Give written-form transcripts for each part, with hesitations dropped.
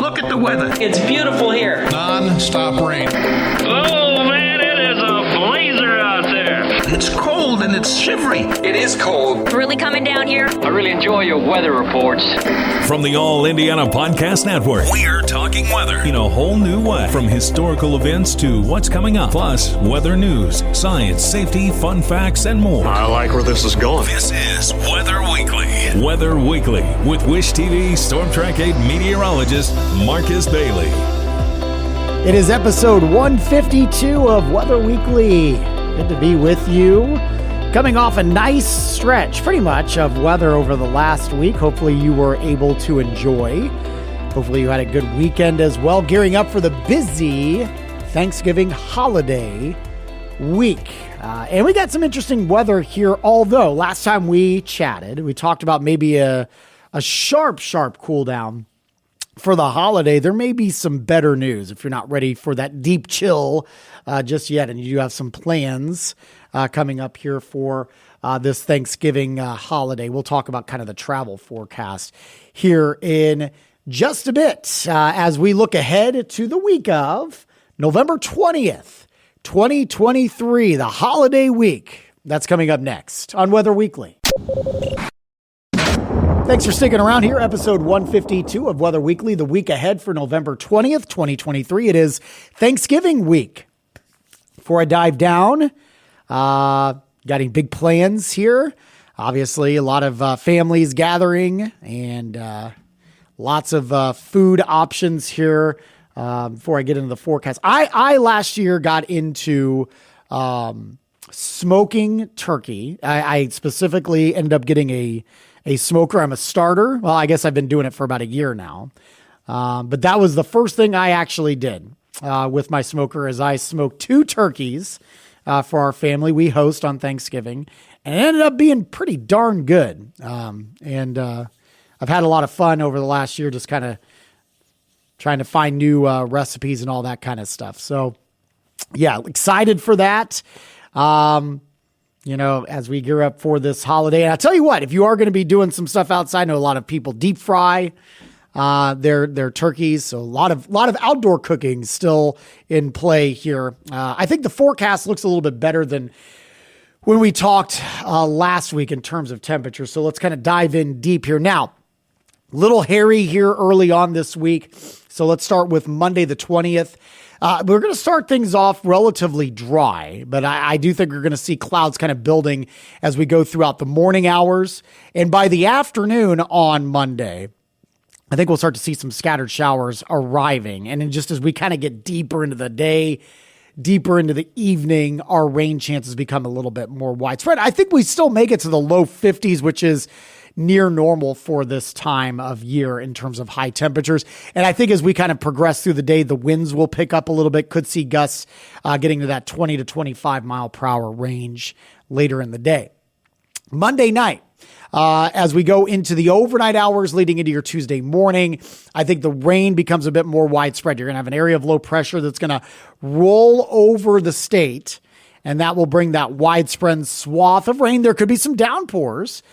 Look at the weather. It's beautiful here. Non-stop rain. Oh, man, it is a blazer out there. It's cold and it's shivery. It is cold. It's really coming down here. I really enjoy your weather reports. From the All Indiana Podcast Network, we're talking weather in a whole new way. From historical events to what's coming up, plus weather news, science, safety, fun facts, and more. I like where this is going. This is Weather Weekly. Weather Weekly with Wish TV Storm Track 8 meteorologist Marcus Bailey. It is episode 152 of Weather Weekly. Good to be with you. Coming off a nice stretch, pretty much, of weather over the last week. Hopefully you were able to enjoy. Hopefully you had a good weekend as well. Gearing up for the busy Thanksgiving holiday week. And we got some interesting weather here, although last time we chatted, we talked about maybe a sharp cool down for the holiday. There may be some better news if you're not ready for that deep chill just yet, and you do have some plans coming up here for this Thanksgiving holiday. We'll talk about kind of the travel forecast here in just a bit as we look ahead to the week of November 20th, 2023, the holiday week. That's coming up next on Weather Weekly. Thanks for sticking around here. Episode 152 of Weather Weekly, the week ahead for November 20th, 2023. It is Thanksgiving week. Before I dive down, got any big plans here? Obviously, a lot of families gathering and lots of food options here. Before I get into the forecast, I last year got into smoking turkey. I specifically ended up getting a smoker. I'm a starter. Well, I guess I've been doing it for about a year now. But that was the first thing I actually did with my smoker, is I smoked 2 turkeys for our family. We host on Thanksgiving, and it ended up being pretty darn good. And I've had a lot of fun over the last year, just kind of trying to find new recipes and all that kind of stuff. So yeah, excited for that. As we gear up for this holiday. And I'll tell you what, if you are going to be doing some stuff outside, I know a lot of people deep fry their turkeys. So a lot of outdoor cooking still in play here. I think the forecast looks a little bit better than when we talked last week in terms of temperature. So let's kind of dive in deep here. Now, little hairy here early on this week. So let's start with Monday the 20th. We're going to start things off relatively dry, but I do think we're going to see clouds kind of building as we go throughout the morning hours. And by the afternoon on Monday, I think we'll start to see some scattered showers arriving. And then just as we kind of get deeper into the day, deeper into the evening, our rain chances become a little bit more widespread. I think we still make it to the low 50s, which is near normal for this time of year in terms of high temperatures. And I think as we kind of progress through the day, the winds will pick up a little bit. Could see gusts getting to that 20 to 25 mile per hour range later in the day. Monday night, as we go into the overnight hours leading into your Tuesday morning, I think the rain becomes a bit more widespread. You're going to have an area of low pressure that's going to roll over the state, and that will bring that widespread swath of rain. There could be some downpours.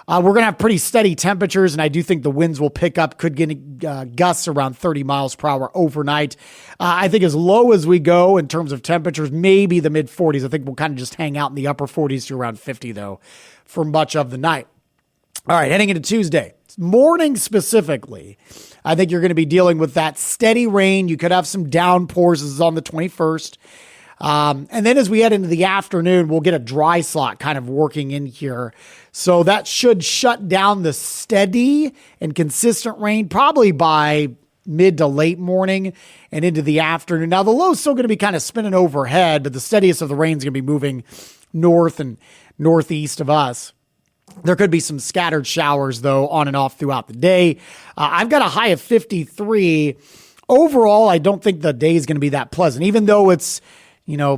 We're going to have pretty steady temperatures, and I do think the winds will pick up, could get gusts around 30 miles per hour overnight. I think as low as we go in terms of temperatures, maybe the mid 40s. I think we'll kind of just hang out in the upper 40s to around 50, though, for much of the night. All right, heading into Tuesday, morning specifically, I think you're going to be dealing with that steady rain. You could have some downpours. This is on the 21st. And then as we head into the afternoon, we'll get a dry slot kind of working in here. So that should shut down the steady and consistent rain probably by mid to late morning and into the afternoon. Now, the low is still going to be kind of spinning overhead, but the steadiest of the rain is going to be moving north and northeast of us. There could be some scattered showers, though, on and off throughout the day. I've got a high of 53. Overall, I don't think the day is going to be that pleasant, even though it's,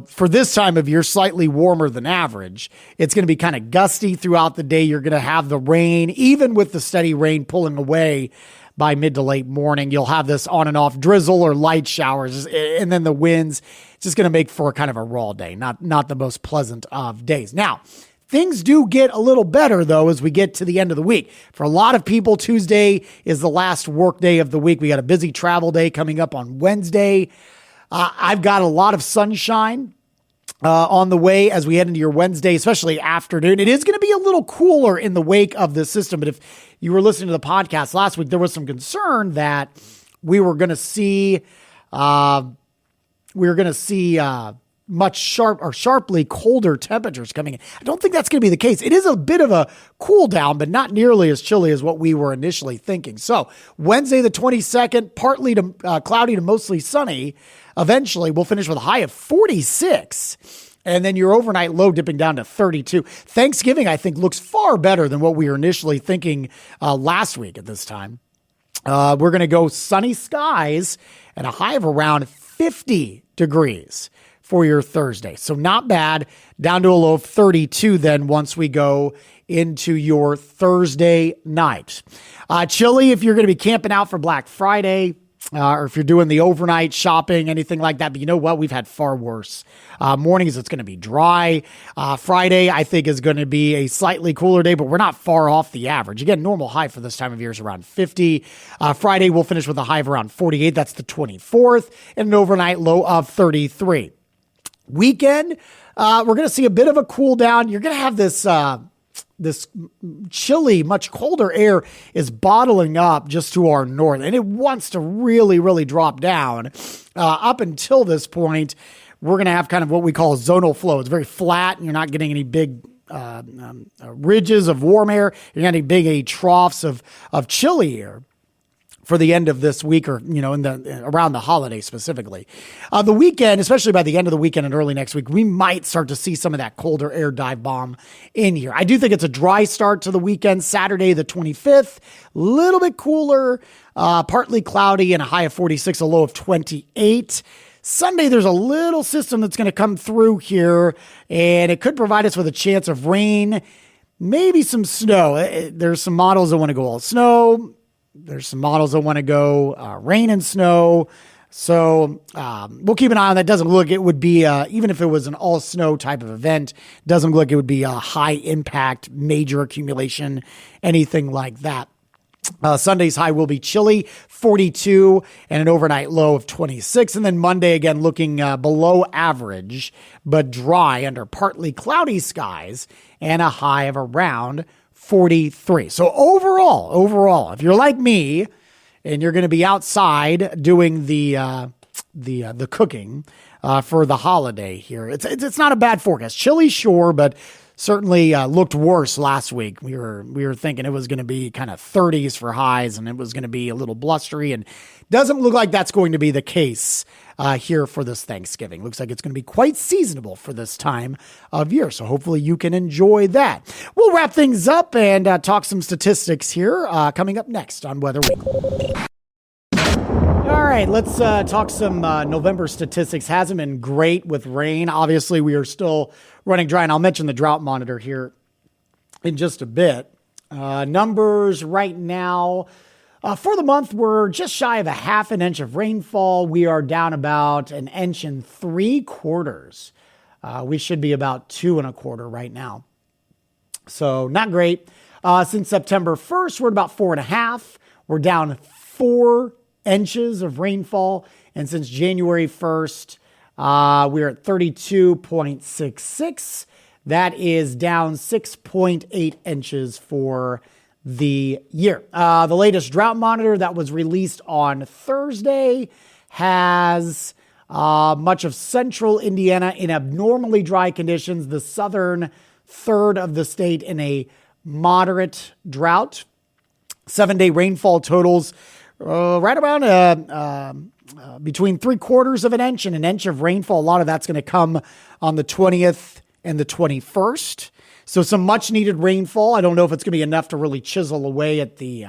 for this time of year, slightly warmer than average. It's going to be kind of gusty throughout the day. You're going to have the rain, even with the steady rain pulling away by mid to late morning. You'll have this on and off drizzle or light showers, and then the winds. It's just going to make for kind of a raw day, not the most pleasant of days. Now, Things do get a little better, though, as we get to the end of the week. For a lot of people, Tuesday is the last work day of the week. We got a busy travel day coming up on Wednesday. I've got a lot of sunshine on the way as we head into your Wednesday, especially afternoon. It is going to be a little cooler in the wake of this system, but if you were listening to the podcast last week, there was some concern that we were going to see sharply colder temperatures coming in. I don't think that's going to be the case. It is a bit of a cool down, but not nearly as chilly as what we were initially thinking. So Wednesday, the 22nd, partly to cloudy to mostly sunny. Eventually we'll finish with a high of 46 and then your overnight low dipping down to 32. Thanksgiving, I think, looks far better than what we were initially thinking last week at this time. We're going to go sunny skies and a high of around 50 degrees for your Thursday. So not bad, down to a low of 32 then once we go into your Thursday night. Chilly if you're going to be camping out for Black Friday, or if you're doing the overnight shopping, anything like that. But you know what? We've had far worse. Mornings, it's going to be dry. Friday, I think, is going to be a slightly cooler day, but we're not far off the average. Again, normal high for this time of year is around 50. Friday, we'll finish with a high of around 48. That's the 24th, and an overnight low of 33. Weekend, we're going to see a bit of a cool down. You're going to have this chilly, much colder air is bottling up just to our north, and it wants to really, really drop down. Up until this point, we're going to have kind of what we call a zonal flow. It's very flat, and you're not getting any big ridges of warm air. You're not getting big troughs of chilly air for the end of this week, or, around the holiday specifically. The weekend, especially by the end of the weekend and early next week, we might start to see some of that colder air dive bomb in here. I do think it's a dry start to the weekend. Saturday, the 25th, a little bit cooler, partly cloudy and a high of 46, a low of 28. Sunday, there's a little system that's going to come through here, and it could provide us with a chance of rain, maybe some snow. There's some models that want to go all snow. There's some models that want to go rain and snow. So we'll keep an eye on that. Doesn't look it would be, even if it was an all snow type of event, doesn't look like it would be a high impact, major accumulation, anything like that. Sunday's high will be chilly, 42, and an overnight low of 26. And then Monday, again, looking below average, but dry under partly cloudy skies and a high of around 43. So overall, if you're like me and you're going to be outside doing the cooking for the holiday here, it's not a bad forecast. Chilly, sure, but certainly looked worse last week. We were thinking it was going to be kind of 30s for highs, and it was going to be a little blustery, and doesn't look like that's going to be the case here for this Thanksgiving. Looks like it's going to be quite seasonable for this time of year, so hopefully you can enjoy that. We'll wrap things up and talk some statistics here coming up next on Weather Week. All right, let's talk some November statistics. Hasn't been great with rain. Obviously, we are still running dry, and I'll mention the drought monitor here in just a bit. Numbers right now for the month, we're just shy of a half an inch of rainfall. We are down about 1 3/4 inches. We should be about 2 1/4 right now. So not great. Since September 1st, we're at about 4.5. We're down 4 inches of rainfall. And since January 1st, we're at 32.66. That is down 6.8 inches for the year. The latest drought monitor that was released on Thursday has much of central Indiana in abnormally dry conditions, the southern third of the state in a moderate drought. 7-day rainfall totals right around between 3/4 of an inch and an inch of rainfall. A lot of that's going to come on the 20th and the 21st. So some much needed rainfall. I don't know if it's going to be enough to really chisel away at the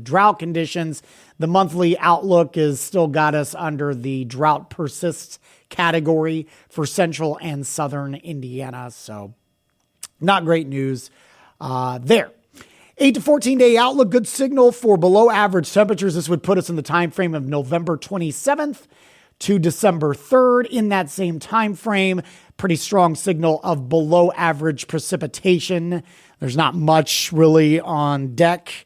drought conditions. The monthly outlook is still got us under the drought persists category for central and southern Indiana. So not great news there. 8 to 14 day outlook, good signal for below average temperatures. This would put us in the time frame of November 27th to December 3rd in that same time frame. Pretty strong signal of below average precipitation. There's not much really on deck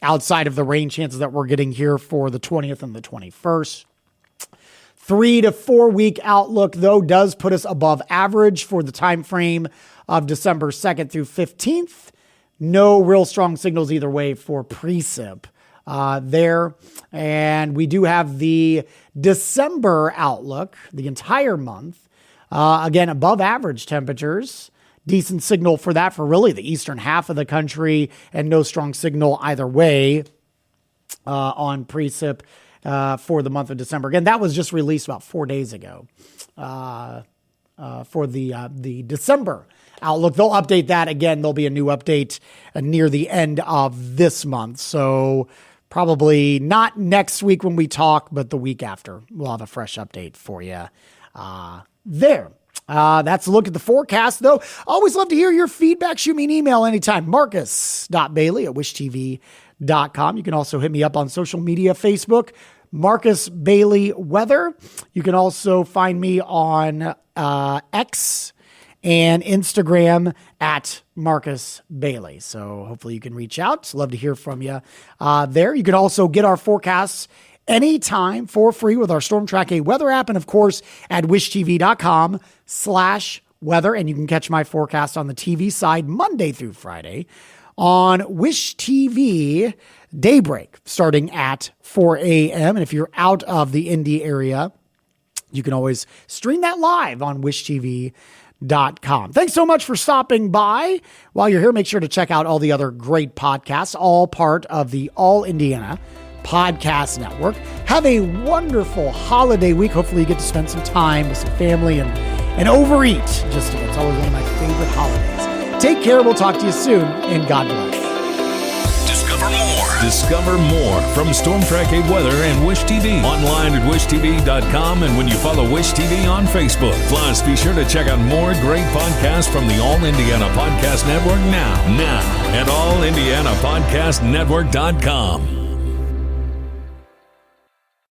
outside of the rain chances that we're getting here for the 20th and the 21st. 3 to 4 week outlook, though, does put us above average for the time frame of December 2nd through 15th. No real strong signals either way for precip there. And we do have the December outlook, the entire month. Again, above average temperatures. Decent signal for that for really the eastern half of the country, and no strong signal either way on precip for the month of December. Again, that was just released about 4 days ago for the December outlook. They'll update that again. There'll be a new update near the end of this month. So probably not next week when we talk, but the week after. We'll have a fresh update for you there. That's a look at the forecast, though. Always love to hear your feedback. Shoot me an email anytime. Marcus.Bailey@wishtv.com. You can also hit me up on social media, Facebook, Marcus Bailey Weather. You can also find me on X and Instagram at Marcus Bailey. So hopefully you can reach out. Love to hear from you there. You can also get our forecasts anytime for free with our Storm Track A weather app, and of course at wishtv.com/weather. And you can catch my forecast on the TV side Monday through Friday on Wish TV Daybreak starting at 4 a.m. And if you're out of the Indy area, you can always stream that live on wishtv.com. Thanks so much for stopping by. While you're here, make sure to check out all the other great podcasts, all part of the All Indiana Podcast Network. Have a wonderful holiday week. Hopefully you get to spend some time with some family and overeat. It's always one of my favorite holidays. Take care. We'll talk to you soon, and God bless. Discover more from Storm Track A Weather and Wish TV. Online at wishtv.com, and when you follow Wish TV on Facebook. Plus, be sure to check out more great podcasts from the All Indiana Podcast Network now at allindianapodcastnetwork.com.